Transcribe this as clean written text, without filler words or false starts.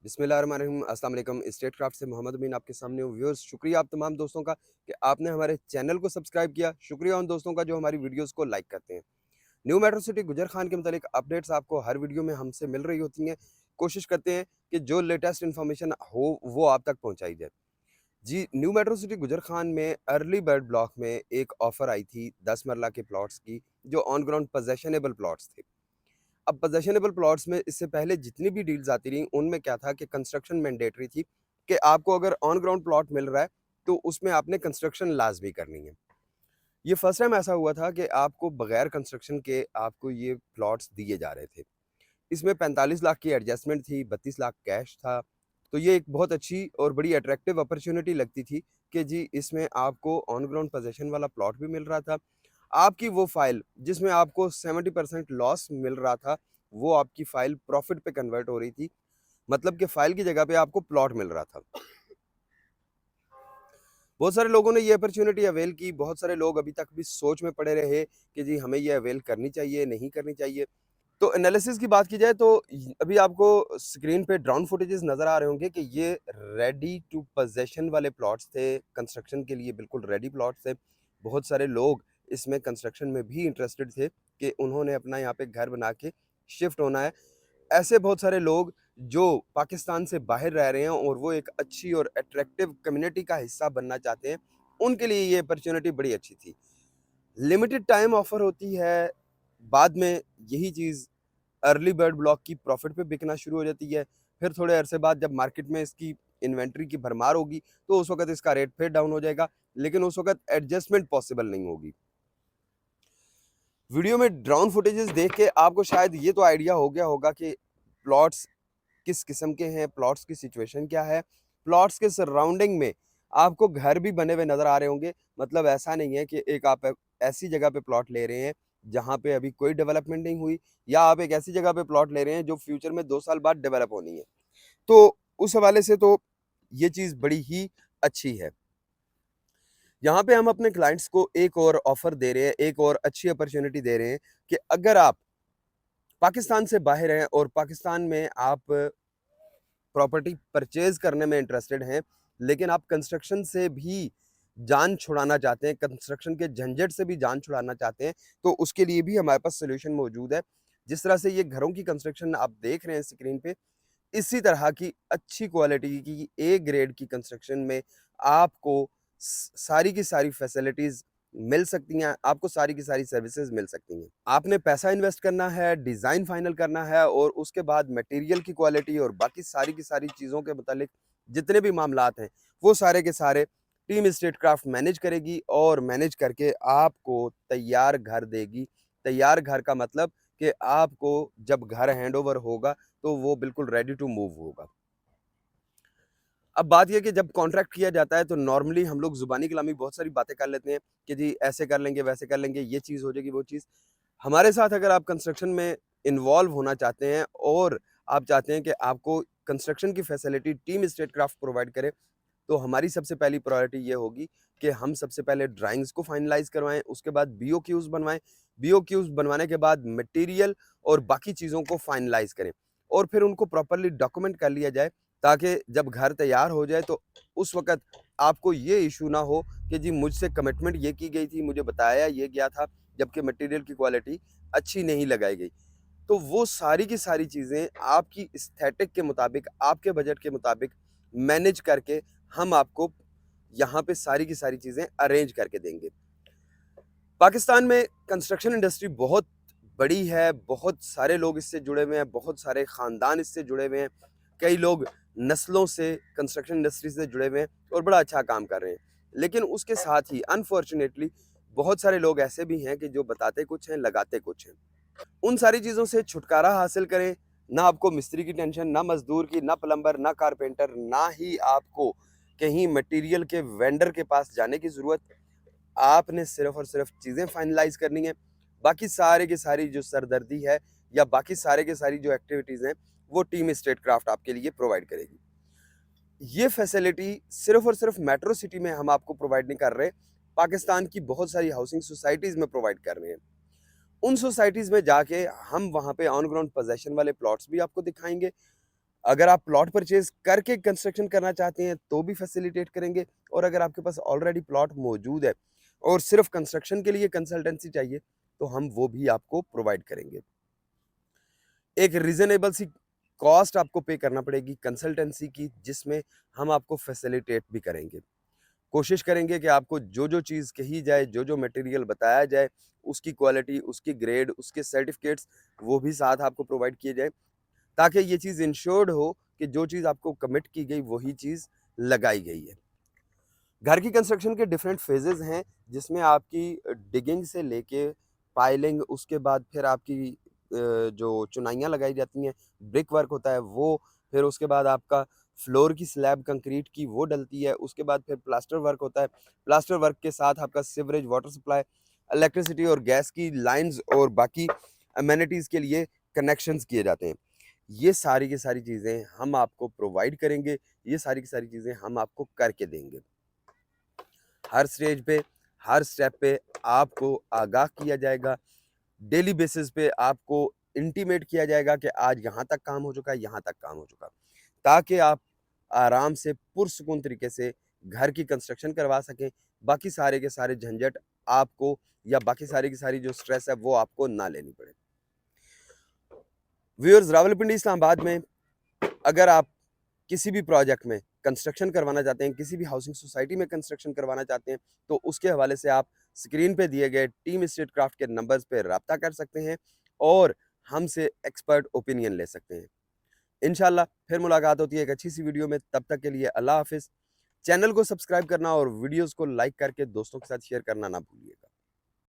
बिस्मिल्लाहिर्रहमानिर्रहीम अस्सलाम वालेकुम। स्टेट क्राफ्ट से मोहम्मद अमीन आपके सामने हूँ। व्यूअर्स, शुक्रिया आप तमाम दोस्तों का कि आपने हमारे चैनल को सब्सक्राइब किया। शुक्रिया उन दोस्तों का जो हमारी वीडियोस को लाइक करते हैं। न्यू मेट्रो सिटी गुजर खान के मुतालिक अपडेट्स आपको हर वीडियो में हमसे मिल रही होती हैं। कोशिश करते हैं कि जो लेटेस्ट इन्फॉर्मेशन हो वो आप तक पहुँचाई जाए। जी, न्यू मेट्रो सिटी गुजर खान में अर्ली बर्ड ब्लॉक में एक ऑफर आई थी 10 मरला के प्लॉट्स की, जो ऑन ग्राउंड पोजेशनेबल प्लॉट्स थे। अब पोजेशनेबल प्लॉट्स में इससे पहले जितनी भी डील्स आती रहीं, उनमें क्या था कि कंस्ट्रक्शन मैंडेटरी थी कि आपको अगर ऑन ग्राउंड प्लॉट मिल रहा है, तो उसमें आपने कंस्ट्रक्शन लाज़मी करनी है। ये फर्स्ट टाइम ऐसा हुआ था कि आपको बगैर कंस्ट्रक्शन के आपको ये प्लॉट्स दिए जा रहे थे। इसमें 45 लाख की एडजस्टमेंट थी, 32 लाख कैश था। तो ये एक बहुत अच्छी और बड़ी अट्रैक्टिव अपॉर्च्युनिटी लगती थी कि जी इसमें आपको ऑन ग्राउंड पोज़ेशन वाला प्लॉट भी मिल रहा था। आपकी वो फ़ाइल जिसमें आपको 70% लॉस मिल रहा था, वो आपकी फ़ाइल प्रॉफ़िट पे कन्वर्ट हो रही थी। मतलब कि फ़ाइल की जगह पे आपको प्लॉट मिल रहा था। बहुत सारे लोगों ने ये अपॉर्च्युनिटी अवेल की, बहुत सारे लोग अभी तक भी सोच में पड़े रहे कि जी हमें ये अवेल करनी चाहिए, नहीं करनी चाहिए। तो एनालिसिस की बात की जाए तो अभी आपको स्क्रीन पे ड्रोन फुटेजेस नज़र आ रहे होंगे कि ये रेडी टू पोज़ेशन वाले प्लॉट्स थे, कंस्ट्रक्शन के लिए बिल्कुल रेडी प्लॉट्स थे। बहुत सारे लोग इसमें कंस्ट्रक्शन में भी इंटरेस्टेड थे कि उन्होंने अपना यहाँ पे घर बना के शिफ्ट होना है। ऐसे बहुत सारे लोग जो पाकिस्तान से बाहर रह रहे हैं और वो एक अच्छी और अट्रैक्टिव कम्युनिटी का हिस्सा बनना चाहते हैं, उनके लिए ये अपॉर्च्युनिटी बड़ी अच्छी थी। लिमिटेड टाइम ऑफ़र होती है, बाद में यही चीज़ अर्ली बर्ड ब्लॉक की प्रॉफिट पे बिकना शुरू हो जाती है। फिर थोड़े अरसे बाद जब मार्केट में इसकी इन्वेंट्री की भरमार होगी, तो उस वक़्त इसका रेट फिर डाउन हो जाएगा, लेकिन उस वक़्त एडजस्टमेंट पॉसिबल नहीं होगी। वीडियो में ड्रोन फुटेजेस देख के आपको शायद ये तो आइडिया हो गया होगा कि प्लॉट्स किस किस्म के हैं, प्लॉट्स की सिचुएशन क्या है, प्लॉट्स के सराउंडिंग में आपको घर भी बने हुए नज़र आ रहे होंगे। मतलब ऐसा नहीं है कि एक आप ऐसी जगह पे प्लॉट ले रहे हैं, जहाँ पे अभी कोई डेवलपमेंट नहीं हुई, या आप एक ऐसी जगह पे प्लॉट ले रहे हैं जो फ्यूचर में 2 साल बाद डेवलप होनी है। तो उस हवाले से तो ये चीज़ बड़ी ही अच्छी है। यहाँ पे हम अपने क्लाइंट्स को एक और ऑफ़र दे रहे हैं, एक और अच्छी अपॉर्च्युनिटी दे रहे हैं कि अगर आप पाकिस्तान से बाहर हैं और पाकिस्तान में आप प्रॉपर्टी परचेज़ करने में इंटरेस्टेड हैं, लेकिन आप कंस्ट्रक्शन से भी जान छुड़ाना चाहते हैं, कंस्ट्रक्शन के झंझट से भी जान छुड़ाना चाहते हैं, तो उसके लिए भी हमारे पास सॉल्यूशन मौजूद है। जिस तरह से ये घरों की कंस्ट्रक्शन आप देख रहे हैं स्क्रीन पे, इसी तरह की अच्छी क्वालिटी की ए ग्रेड की कंस्ट्रक्शन में आपको सारी की सारी फैसिलिटीज़ मिल सकती हैं, आपको सारी की सारी सर्विसेज मिल सकती हैं। आपने पैसा इन्वेस्ट करना है, डिज़ाइन फाइनल करना है और उसके बाद मटेरियल की क्वालिटी और बाकी सारी की सारी चीज़ों के मुतालिक जितने भी मामलात हैं, वो सारे के सारे टीम स्टेट क्राफ्ट मैनेज करेगी और मैनेज करके आपको तैयार घर देगी। तैयार घर का मतलब कि आपको जब घर हैंडओवर होगा, तो वो बिल्कुल रेडी टू मूव होगा। अब बात ये है कि जब कॉन्ट्रैक्ट किया जाता है तो नॉर्मली हम लोग ज़ुबानी कलामी बहुत सारी बातें कर लेते हैं कि जी ऐसे कर लेंगे, वैसे कर लेंगे, ये चीज़ हो जाएगी, वो चीज़। हमारे साथ अगर आप कंस्ट्रक्शन में इन्वॉल्व होना चाहते हैं और आप चाहते हैं कि आपको कंस्ट्रक्शन की facility team state craft provide करे, तो हमारी सबसे पहली प्रायोरिटी ये होगी कि हम सबसे पहले ड्राइंग्स को फाइनलाइज़ करवाएँ, उसके बाद बीओक्यूज़ बनवाएँ। बीओक्यूज़ बनवाने के बाद मटेरियल और बाकी चीज़ों को फाइनलाइज़ करें और फिर उनको प्रॉपर्ली डॉक्यूमेंट कर लिया जाए, ताकि जब घर तैयार हो जाए तो उस वक़्त आपको ये इश्यू ना हो कि जी मुझसे कमिटमेंट ये की गई थी, मुझे बताया ये गया था, जबकि मटेरियल की क्वालिटी अच्छी नहीं लगाई गई। तो वो सारी की सारी चीज़ें आपकी एस्थेटिक के मुताबिक, आपके बजट के मुताबिक मैनेज करके हम आपको यहाँ पे सारी की सारी चीज़ें अरेंज करके देंगे। पाकिस्तान में कंस्ट्रक्शन इंडस्ट्री बहुत बड़ी है, बहुत सारे लोग इससे जुड़े हुए हैं, बहुत सारे ख़ानदान इससे जुड़े हुए हैं। कई लोग नस्लों से कंस्ट्रक्शन इंडस्ट्री से जुड़े हुए हैं और बड़ा अच्छा काम कर रहे हैं। लेकिन उसके साथ ही अनफॉर्चुनेटली बहुत सारे लोग ऐसे भी हैं कि जो बताते कुछ हैं, लगाते कुछ हैं। उन सारी चीज़ों से छुटकारा हासिल करें। ना आपको मिस्त्री की टेंशन, ना मज़दूर की, ना प्लम्बर, ना कारपेंटर, ना ही आपको कहीं मटीरियल के वेंडर के पास जाने की ज़रूरत। आपने सिर्फ़ और सिर्फ़ चीज़ें फाइनलाइज़ करनी है। बाकी सारे की सारी जो सरदर्दी है या बाकी सारे की सारी जो एक्टिविटीज़ हैं, वो टीम स्टेट क्राफ्ट आपके लिए प्रोवाइड करेगी। ये फैसिलिटी सिर्फ़ और सिर्फ़ मेट्रो सिटी में हम आपको प्रोवाइड नहीं कर रहे, पाकिस्तान की बहुत सारी हाउसिंग सोसाइटीज़ में प्रोवाइड कर रहे हैं। उन सोसाइटीज़ में जाके हम वहाँ पे ऑन ग्राउंड पोज़ेशन वाले प्लॉट्स भी आपको दिखाएँगे। अगर आप प्लॉट परचेज करके कंस्ट्रक्शन करना चाहते हैं तो भी फैसिलिटेट करेंगे, और अगर आपके पास ऑलरेडी प्लॉट मौजूद है और सिर्फ कंस्ट्रक्शन के लिए कंसल्टेंसी चाहिए तो हम वो भी आपको प्रोवाइड करेंगे। एक रीजनेबल सी कॉस्ट आपको पे करना पड़ेगी कंसल्टेंसी की, जिसमें हम आपको फैसिलिटेट भी करेंगे। कोशिश करेंगे कि आपको जो जो चीज़ कही जाए, जो जो मटेरियल बताया जाए, उसकी क्वालिटी, उसकी ग्रेड, उसके सर्टिफिकेट्स वो भी साथ आपको प्रोवाइड किए जाए, ताकि ये चीज़ इंश्योर्ड हो कि जो चीज़ आपको कमिट की गई वही चीज़ लगाई गई है। घर की कंस्ट्रक्शन के डिफरेंट फेजेस हैं, जिसमें आपकी डिगिंग से लेके पाइलिंग, उसके बाद फिर आपकी जो चुनाइयाँ लगाई जाती हैं, ब्रिक वर्क होता है वो, फिर उसके बाद आपका फ्लोर की स्लैब कंक्रीट की वो डलती है, उसके बाद फिर प्लास्टर वर्क होता है। प्लास्टर वर्क के साथ आपका सीवरेज, वाटर सप्लाई, इलेक्ट्रिसिटी और गैस की लाइंस और बाकी अमेनिटीज़ के लिए कनेक्शंस किए जाते हैं। ये सारी की सारी चीज़ें हम आपको प्रोवाइड करेंगे, ये सारी की सारी चीज़ें हम आपको करके देंगे। हर स्टेज पे, हर स्टेप पे आपको आगाह किया जाएगा। डेली बेसिस पे आपको इंटीमेट किया जाएगा कि आज यहाँ तक काम हो चुका है, यहाँ तक काम हो चुका, ताकि आप आराम से पुरसुकून तरीके से घर की कंस्ट्रक्शन करवा सकें। बाकी सारे के सारे झंझट आपको, या बाकी सारी की सारी जो स्ट्रेस है वो आपको ना लेनी पड़े। व्यूअर्स, रावलपिंडी इस्लामाबाद में अगर आप किसी भी प्रोजेक्ट में कंस्ट्रक्शन करवाना चाहते हैं, किसी भी हाउसिंग सोसाइटी में कंस्ट्रक्शन करवाना चाहते हैं, तो उसके हवाले से आप स्क्रीन पे दिए गए टीम स्टेट क्राफ्ट के नंबर्स पे राब्ता कर सकते हैं और हमसे एक्सपर्ट ओपिनियन ले सकते हैं। इंशाल्लाह फिर मुलाकात होती है एक अच्छी सी वीडियो में, तब तक के लिए अल्लाह हाफिज़। चैनल को सब्सक्राइब करना और वीडियोस को लाइक करके दोस्तों के साथ शेयर करना ना भूलिएगा।